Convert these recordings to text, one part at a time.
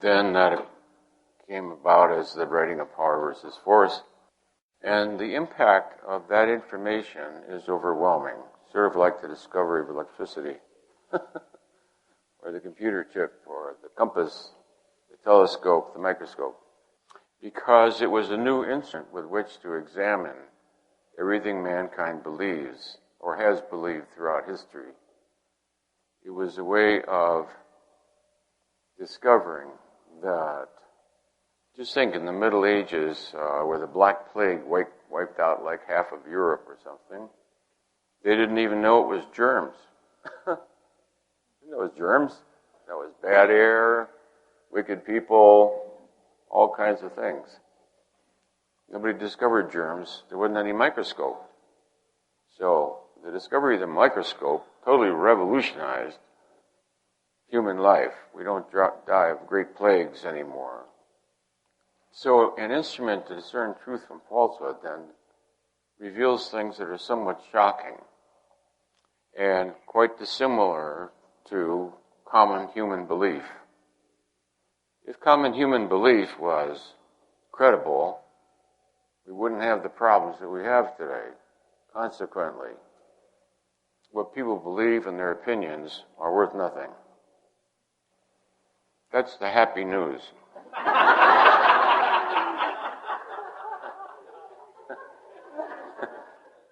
Then that came about as the writing of Power versus Force. And the impact of that information is overwhelming, sort of like the discovery of electricity, or the computer chip, or the compass, the telescope, the microscope, because it was a new instrument with which to examine everything mankind believes or has believed throughout history. It was a way of discovering that, just think in the Middle Ages, where the Black Plague wiped out like half of Europe or something, they didn't even know it was germs. Didn't know it was germs. That was bad air, wicked people, all kinds of things. Nobody discovered germs. There wasn't any microscope. So the discovery of the microscope totally revolutionized human life. We don't die of great plagues anymore. So an instrument to discern truth from falsehood then reveals things that are somewhat shocking and quite dissimilar to common human belief. If common human belief was credible, we wouldn't have the problems that we have today. Consequently, what people believe and their opinions are worth nothing. That's the happy news.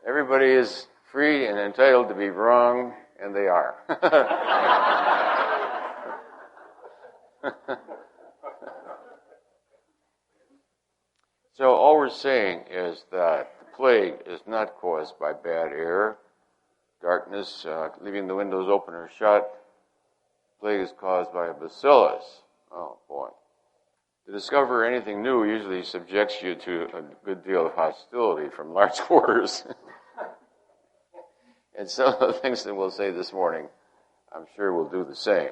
Everybody is free and entitled to be wrong, and they are. So all we're saying is that the plague is not caused by bad air, darkness, leaving the windows open or shut. The plague is caused by a bacillus. Oh, boy. To discover anything new usually subjects you to a good deal of hostility from large quarters. And some of the things that we'll say this morning, I'm sure will do the same.